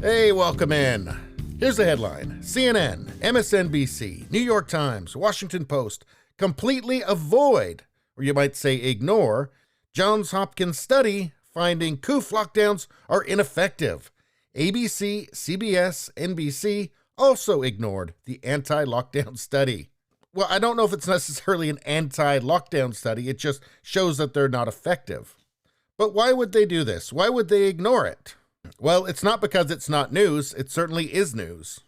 Hey, welcome in. Here's the headline. CNN, MSNBC, New York Times, Washington Post completely avoid, or you might say ignore, Johns Hopkins study finding COOF lockdowns are ineffective. ABC, CBS, NBC also ignored the anti-lockdown study. Well, I don't know if it's necessarily an anti-lockdown study. It just shows that they're not effective. But why would they do this? Why would they ignore it? Well, it's not because it's not news. It certainly is news.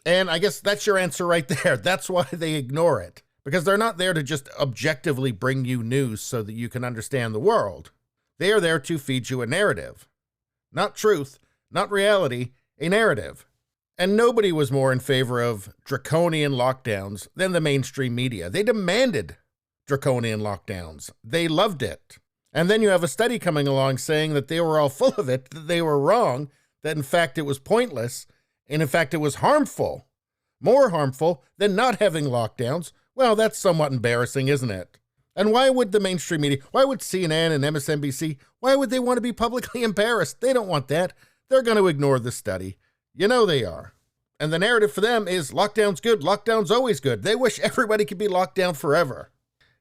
And I guess that's your answer right there. That's why they ignore it. Because they're not there to just objectively bring you news so that you can understand the world. They are there to feed you a narrative. Not truth, not reality, a narrative. And nobody was more in favor of draconian lockdowns than the mainstream media. They demanded draconian lockdowns. They loved it. And then you have a study coming along saying that they were all full of it, that they were wrong, that in fact it was pointless, and in fact it was harmful. More harmful than not having lockdowns. Well, that's somewhat embarrassing, isn't it? And why would the mainstream media, why would CNN and MSNBC, why would they want to be publicly embarrassed? They don't want that. They're going to ignore the study. You know they are. And the narrative for them is lockdown's good, lockdown's always good. They wish everybody could be locked down forever.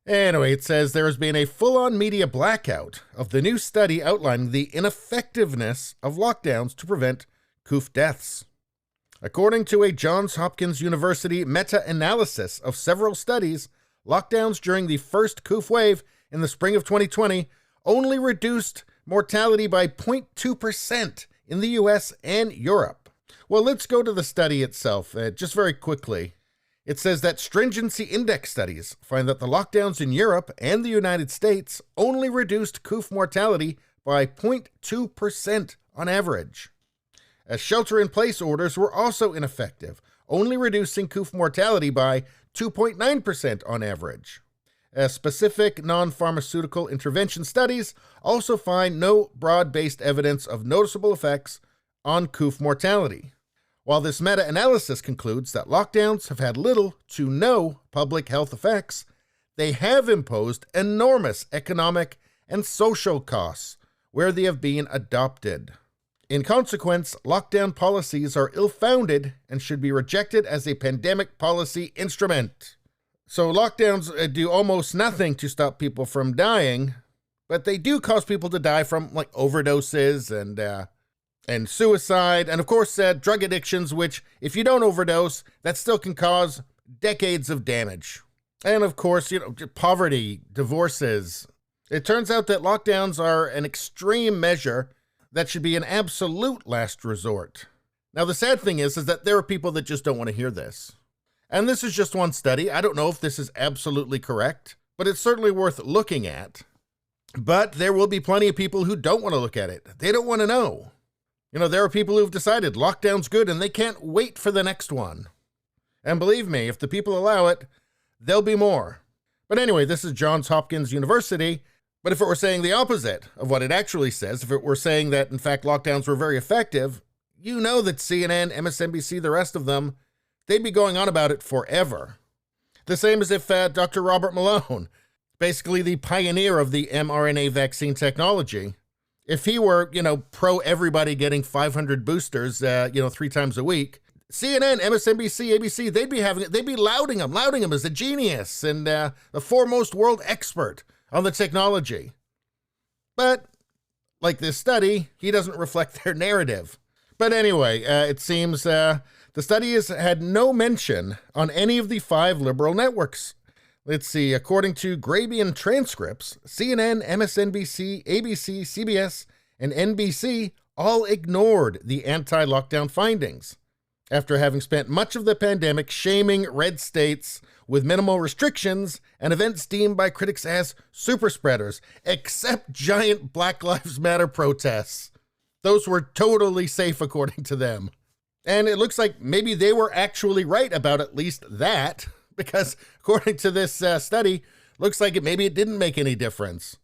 Anyway, it says there has been a full-on media blackout of the new study outlining the ineffectiveness of lockdowns to prevent COOF deaths. According to a Johns Hopkins University meta-analysis of several studies, lockdowns during the first COOF wave in the spring of 2020 only reduced mortality by 0.2% in the US and Europe. Well, let's go to the study itself, just very quickly. It says that stringency index studies find that the lockdowns in Europe and the United States only reduced COOF mortality by 0.2% on average. As shelter-in-place orders were also ineffective, only reducing COOF mortality by 2.9% on average. Specific non-pharmaceutical intervention studies also find no broad-based evidence of noticeable effects on COOF mortality. While this meta-analysis concludes that lockdowns have had little to no public health effects, they have imposed enormous economic and social costs where they have been adopted. In consequence, lockdown policies are ill-founded and should be rejected as a pandemic policy instrument. So lockdowns do almost nothing to stop people from dying, but they do cause people to die from like overdoses and suicide, and of course drug addictions, which if you don't overdose, that still can cause decades of damage. And of course, poverty, divorces. It turns out that lockdowns are an extreme measure that should be an absolute last resort. Now, the sad thing is that there are people that just don't want to hear this. And this is just one study. I don't know if this is absolutely correct, but it's certainly worth looking at. But there will be plenty of people who don't want to look at it. They don't want to know. There are people who've decided lockdown's good and they can't wait for the next one. And believe me, if the people allow it, there'll be more. But anyway, this is Johns Hopkins University. But if it were saying the opposite of what it actually says, if it were saying that, in fact, lockdowns were very effective, you know that CNN, MSNBC, the rest of them, they'd be going on about it forever. The same as if Dr. Robert Malone, basically the pioneer of the mRNA vaccine technology, if he were, pro everybody getting 500 boosters, 3 times a week, CNN, MSNBC, ABC, they'd be lauding him as a genius and the foremost world expert on the technology. But, like this study, he doesn't reflect their narrative. But anyway, it seems the study has had no mention on any of the 5 liberal networks. Let's see, according to Grabian transcripts, CNN, MSNBC, ABC, CBS, and NBC all ignored the anti-lockdown findings, after having spent much of the pandemic shaming red states with minimal restrictions and events deemed by critics as super spreaders, except giant Black Lives Matter protests. Those were totally safe according to them. And it looks like maybe they were actually right about at least that, because according to this study, looks like maybe it didn't make any difference.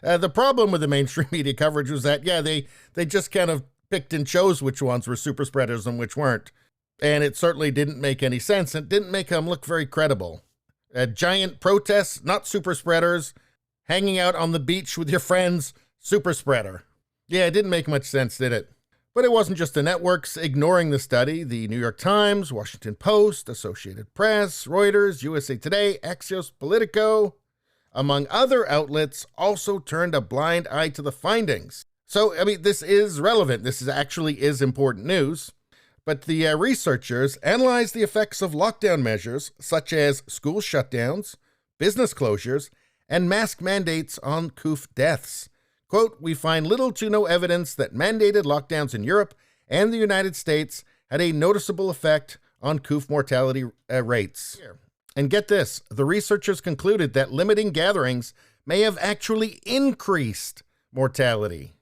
The problem with the mainstream media coverage was that, they just kind of picked and chose which ones were super spreaders and which weren't. And it certainly didn't make any sense. It didn't make them look very credible. Giant protests, not super spreaders. Hanging out on the beach with your friends, super spreader. Yeah, it didn't make much sense, did it? But it wasn't just the networks ignoring the study. The New York Times, Washington Post, Associated Press, Reuters, USA Today, Axios, Politico, among other outlets, also turned a blind eye to the findings. So, this is relevant. This actually is important news. But the researchers analyzed the effects of lockdown measures, such as school shutdowns, business closures, and mask mandates on COOF deaths. Quote, "We find little to no evidence that mandated lockdowns in Europe and the United States had a noticeable effect on COOF mortality rates." And get this, the researchers concluded that limiting gatherings may have actually increased mortality.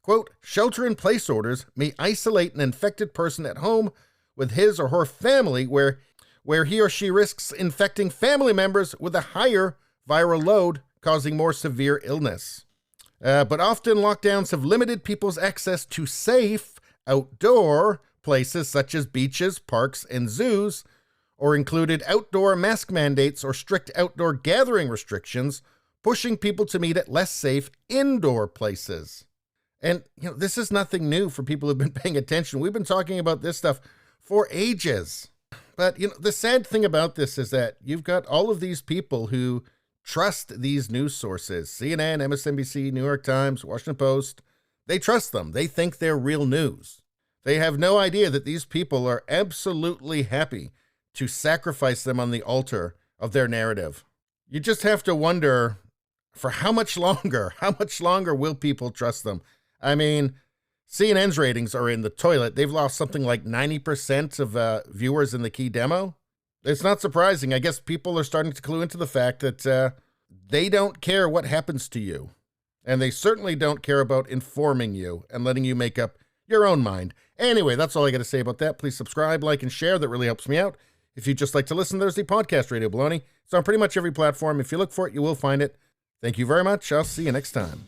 Quote, "Shelter-in-place orders may isolate an infected person at home with his or her family where he or she risks infecting family members with a higher viral load, causing more severe illness. But often lockdowns have limited people's access to safe outdoor places such as beaches, parks, and zoos, or included outdoor mask mandates or strict outdoor gathering restrictions, pushing people to meet at less safe indoor places." And, this is nothing new for people who've been paying attention. We've been talking about this stuff for ages. But, the sad thing about this is that you've got all of these people who trust these news sources, CNN, MSNBC, New York Times, Washington Post. They trust them. They think they're real news. They have no idea that these people are absolutely happy to sacrifice them on the altar of their narrative. You just have to wonder, for how much longer? How much longer will people trust them? CNN's ratings are in the toilet. They've lost something like 90% of viewers in the key demo. It's not surprising. I guess people are starting to clue into the fact that they don't care what happens to you. And they certainly don't care about informing you and letting you make up your own mind. Anyway, that's all I got to say about that. Please subscribe, like, and share. That really helps me out. If you'd just like to listen, there's the podcast Radio Baloney. It's on pretty much every platform. If you look for it, you will find it. Thank you very much. I'll see you next time.